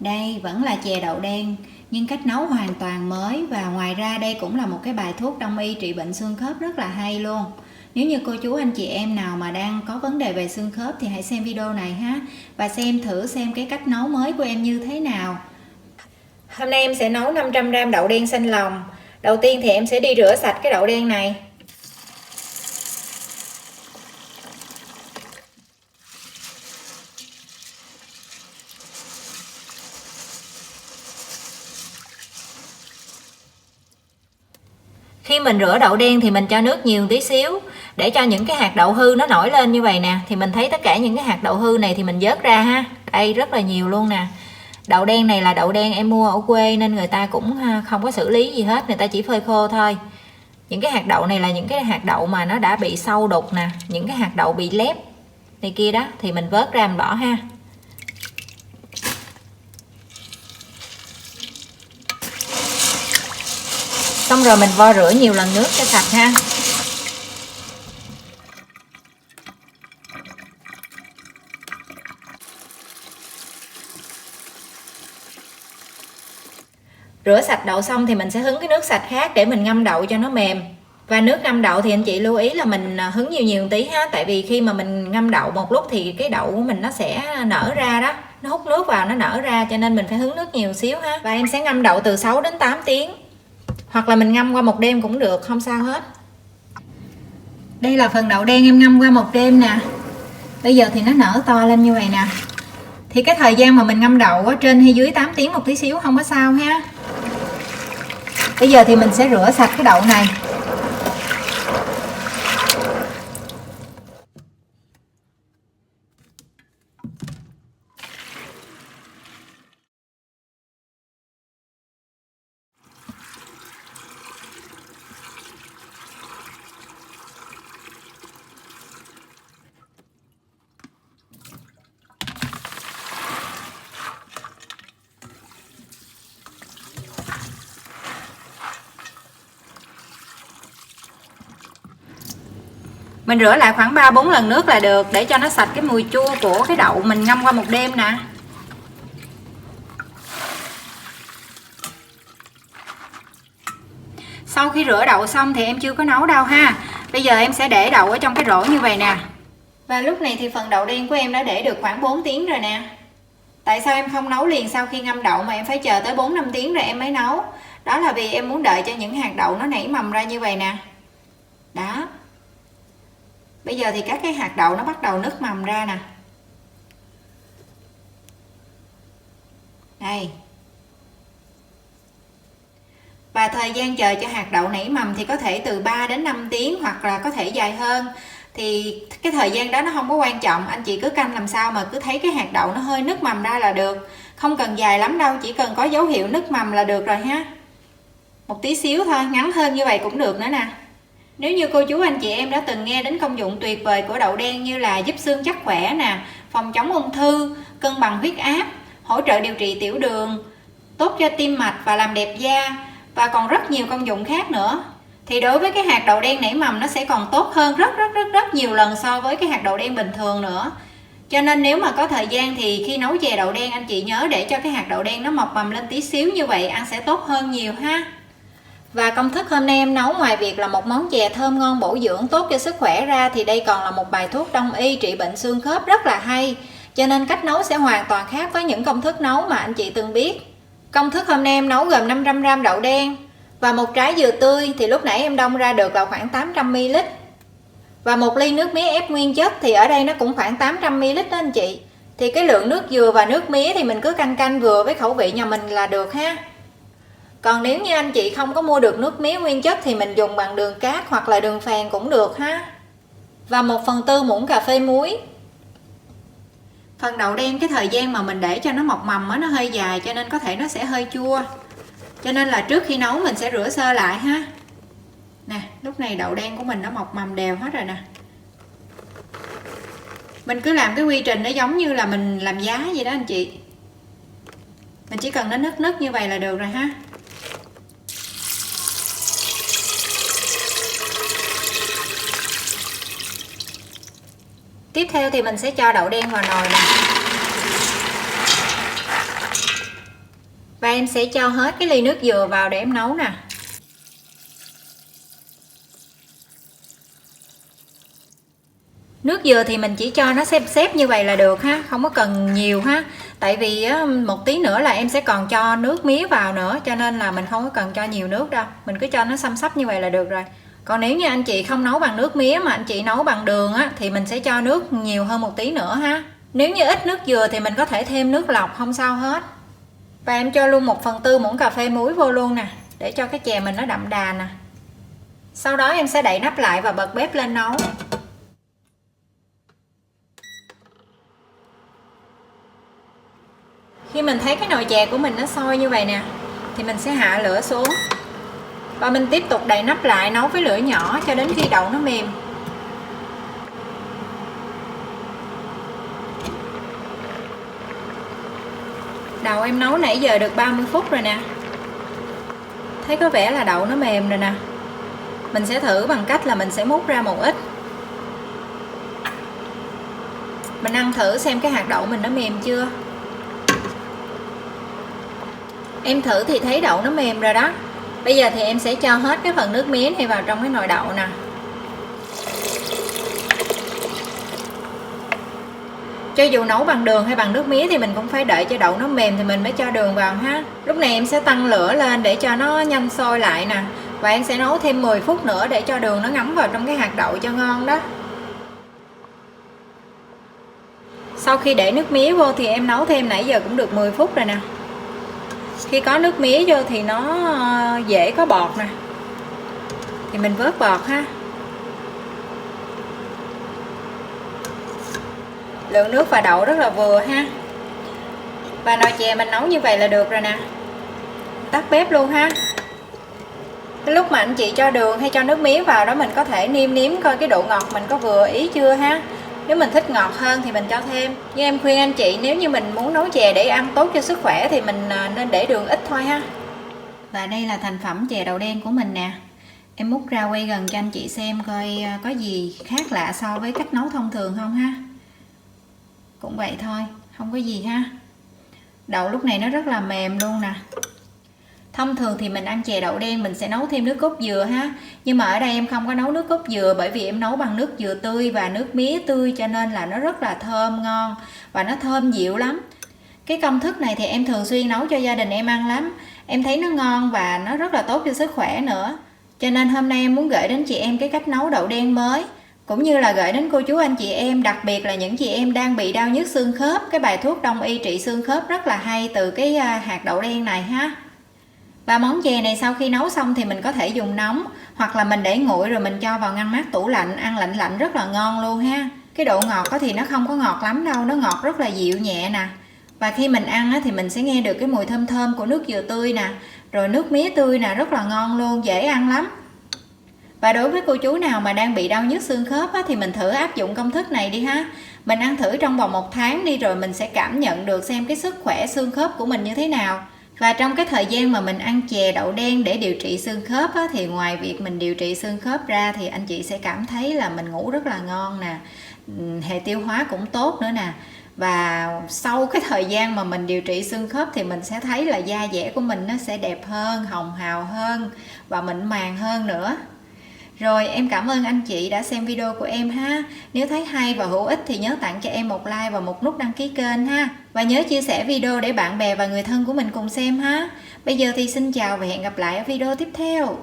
Đây vẫn là chè đậu đen nhưng cách nấu hoàn toàn mới, và ngoài ra đây cũng là một cái bài thuốc đông y trị bệnh xương khớp rất là hay luôn. Nếu như cô chú anh chị em nào mà đang có vấn đề về xương khớp thì hãy xem video này ha, và xem thử xem cái cách nấu mới của em như thế nào. Hôm nay em sẽ nấu 500g đậu đen xanh lòng. Đầu tiên thì em sẽ đi rửa sạch cái đậu đen này. Khi mình rửa đậu đen thì mình cho nước nhiều tí xíu để cho những cái hạt đậu hư nó nổi lên như vậy nè. Thì mình thấy tất cả những cái hạt đậu hư này thì mình vớt ra ha. Đây rất là nhiều luôn nè. Đậu đen này là đậu đen em mua ở quê nên người ta cũng không có xử lý gì hết, người ta chỉ phơi khô thôi. Những cái hạt đậu này là những cái hạt đậu mà nó đã bị sâu đục nè, những cái hạt đậu bị lép này kia đó thì mình vớt ra mình bỏ ha. Xong rồi mình vo rửa nhiều lần nước cho sạch ha. Rửa sạch đậu xong thì mình sẽ hứng cái nước sạch khác để mình ngâm đậu cho nó mềm. Và nước ngâm đậu thì anh chị lưu ý là mình hứng nhiều nhiều một tí ha, tại vì khi mà mình ngâm đậu một lúc thì cái đậu của mình nó sẽ nở ra đó, nó hút nước vào nó nở ra, cho nên mình phải hứng nước nhiều xíu ha. Và em sẽ ngâm đậu từ 6 đến 8 tiếng. Hoặc là mình ngâm qua một đêm cũng được, không sao hết. Đây là phần đậu đen em ngâm qua một đêm nè. Bây giờ thì nó nở to lên như vậy nè. Thì cái thời gian mà mình ngâm đậu ở trên hay dưới 8 tiếng một tí xíu không có sao ha. Bây giờ thì mình sẽ rửa sạch cái đậu này. Mình rửa lại khoảng 3-4 lần nước là được, để cho nó sạch cái mùi chua của cái đậu mình ngâm qua một đêm nè. Sau khi rửa đậu xong thì em chưa có nấu đâu ha. Bây giờ em sẽ để đậu ở trong cái rổ như vậy nè. Và lúc này thì phần đậu đen của em đã để được khoảng 4 tiếng rồi nè. Tại sao em không nấu liền sau khi ngâm đậu mà em phải chờ tới 4-5 tiếng rồi em mới nấu? Đó là vì em muốn đợi cho những hạt đậu nó nảy mầm ra như vậy nè. Đó. Bây giờ thì các cái hạt đậu nó bắt đầu nứt mầm ra nè. Đây. Và thời gian chờ cho hạt đậu nảy mầm thì có thể từ 3 đến 5 tiếng hoặc là có thể dài hơn. Thì cái thời gian đó nó không có quan trọng, anh chị cứ canh làm sao mà cứ thấy cái hạt đậu nó hơi nứt mầm ra là được. Không cần dài lắm đâu, chỉ cần có dấu hiệu nứt mầm là được rồi ha. Một tí xíu thôi, ngắn hơn như vậy cũng được nữa nè. Nếu như cô chú anh chị em đã từng nghe đến công dụng tuyệt vời của đậu đen như là giúp xương chắc khỏe nè, phòng chống ung thư, cân bằng huyết áp, hỗ trợ điều trị tiểu đường, tốt cho tim mạch và làm đẹp da, và còn rất nhiều công dụng khác nữa, thì đối với cái hạt đậu đen nảy mầm nó sẽ còn tốt hơn rất nhiều lần so với cái hạt đậu đen bình thường nữa. Cho nên nếu mà có thời gian thì khi nấu chè đậu đen anh chị nhớ để cho cái hạt đậu đen nó mọc mầm lên tí xíu, như vậy ăn sẽ tốt hơn nhiều ha. Và công thức hôm nay em nấu ngoài việc là một món chè thơm ngon bổ dưỡng tốt cho sức khỏe ra, thì đây còn là một bài thuốc đông y trị bệnh xương khớp rất là hay. Cho nên cách nấu sẽ hoàn toàn khác với những công thức nấu mà anh chị từng biết. Công thức hôm nay em nấu gồm 500g đậu đen và một trái dừa tươi, thì lúc nãy em đông ra được là khoảng 800ml. Và một ly nước mía ép nguyên chất thì ở đây nó cũng khoảng 800ml đó anh chị. Thì cái lượng nước dừa và nước mía thì mình cứ canh vừa với khẩu vị nhà mình là được ha. Còn nếu như anh chị không có mua được nước mía nguyên chất thì mình dùng bằng đường cát hoặc là đường phèn cũng được ha. Và 1/4 muỗng cà phê muối. Phần đậu đen cái thời gian mà mình để cho nó mọc mầm nó hơi dài, cho nên có thể nó sẽ hơi chua. Cho nên là trước khi nấu mình sẽ rửa sơ lại ha. Nè, lúc này đậu đen của mình nó mọc mầm đều hết rồi nè. Mình cứ làm cái quy trình nó giống như là mình làm giá vậy đó anh chị. Mình chỉ cần nó nứt như vậy là được rồi ha. Tiếp theo thì mình sẽ cho đậu đen vào nồi nè. Và em sẽ cho hết cái ly nước dừa vào để em nấu nè. Nước dừa thì mình chỉ cho nó xếp như vậy là được ha, không có cần nhiều ha. Tại vì một tí nữa là em sẽ còn cho nước mía vào nữa, cho nên là mình không có cần cho nhiều nước đâu. Mình cứ cho nó xăm xắp như vậy là được rồi. Còn nếu như anh chị không nấu bằng nước mía mà anh chị nấu bằng đường á, thì mình sẽ cho nước nhiều hơn một tí nữa ha. Nếu như ít nước dừa thì mình có thể thêm nước lọc, không sao hết. Và em cho luôn 1/4 muỗng cà phê muối vô luôn nè, để cho cái chè mình nó đậm đà nè. Sau đó em sẽ đậy nắp lại và bật bếp lên nấu. Khi mình thấy cái nồi chè của mình nó sôi như vậy nè, thì mình sẽ hạ lửa xuống. Và mình tiếp tục đậy nắp lại nấu với lửa nhỏ cho đến khi đậu nó mềm. Đậu em nấu nãy giờ được 30 phút rồi nè. Thấy có vẻ là đậu nó mềm rồi nè. Mình sẽ thử bằng cách là mình sẽ múc ra một ít. Mình ăn thử xem cái hạt đậu mình nó mềm chưa. Em thử thì thấy đậu nó mềm rồi đó. Bây giờ thì em sẽ cho hết cái phần nước mía này vào trong cái nồi đậu nè. Cho dù nấu bằng đường hay bằng nước mía thì mình cũng phải đợi cho đậu nó mềm thì mình mới cho đường vào ha. Lúc này em sẽ tăng lửa lên để cho nó nhanh sôi lại nè. Và em sẽ nấu thêm 10 phút nữa để cho đường nó ngấm vào trong cái hạt đậu cho ngon đó. Sau khi để nước mía vô thì em nấu thêm nãy giờ cũng được 10 phút rồi nè. Khi có nước mía vô thì nó dễ có bọt nè. Thì mình vớt bọt ha. Lượng nước và đậu rất là vừa ha. Và nồi chè mình nấu như vậy là được rồi nè. Tắt bếp luôn ha. Cái lúc mà anh chị cho đường hay cho nước mía vào đó, mình có thể nêm coi cái độ ngọt mình có vừa ý chưa ha. Nếu mình thích ngọt hơn thì mình cho thêm. Nhưng em khuyên anh chị nếu như mình muốn nấu chè để ăn tốt cho sức khỏe thì mình nên để đường ít thôi ha. Và đây là thành phẩm chè đậu đen của mình nè. Em múc ra quay gần cho anh chị xem coi có gì khác lạ so với cách nấu thông thường không ha. Cũng vậy thôi, không có gì ha. Đậu lúc này nó rất là mềm luôn nè. Thông thường thì mình ăn chè đậu đen mình sẽ nấu thêm nước cốt dừa ha. Nhưng mà ở đây em không có nấu nước cốt dừa, bởi vì em nấu bằng nước dừa tươi và nước mía tươi, cho nên là nó rất là thơm ngon và nó thơm dịu lắm. Cái công thức này thì em thường xuyên nấu cho gia đình em ăn lắm. Em thấy nó ngon và nó rất là tốt cho sức khỏe nữa. Cho nên hôm nay em muốn gửi đến chị em cái cách nấu đậu đen mới, cũng như là gửi đến cô chú anh chị em, đặc biệt là những chị em đang bị đau nhức xương khớp, cái bài thuốc đông y trị xương khớp rất là hay từ cái hạt đậu đen này ha. Và món chè này sau khi nấu xong thì mình có thể dùng nóng, hoặc là mình để nguội rồi mình cho vào ngăn mát tủ lạnh, ăn lạnh lạnh rất là ngon luôn ha. Cái độ ngọt thì nó không có ngọt lắm đâu, nó ngọt rất là dịu nhẹ nè. Và khi mình ăn thì mình sẽ nghe được cái mùi thơm thơm của nước dừa tươi nè, rồi nước mía tươi nè, rất là ngon luôn, dễ ăn lắm. Và đối với cô chú nào mà đang bị đau nhức xương khớp thì mình thử áp dụng công thức này đi ha. Mình ăn thử trong vòng 1 tháng đi, rồi mình sẽ cảm nhận được xem cái sức khỏe xương khớp của mình như thế nào. Và trong cái thời gian mà mình ăn chè đậu đen để điều trị xương khớp thì ngoài việc mình điều trị xương khớp ra thì anh chị sẽ cảm thấy là mình ngủ rất là ngon nè, hệ tiêu hóa cũng tốt nữa nè. Và sau cái thời gian mà mình điều trị xương khớp thì mình sẽ thấy là da dẻ của mình nó sẽ đẹp hơn, hồng hào hơn và mịn màng hơn nữa. Rồi em cảm ơn anh chị đã xem video của em ha. Nếu thấy hay và hữu ích thì nhớ tặng cho em một like và một nút đăng ký kênh ha. Và nhớ chia sẻ video để bạn bè và người thân của mình cùng xem ha. Bây giờ thì xin chào và hẹn gặp lại ở video tiếp theo.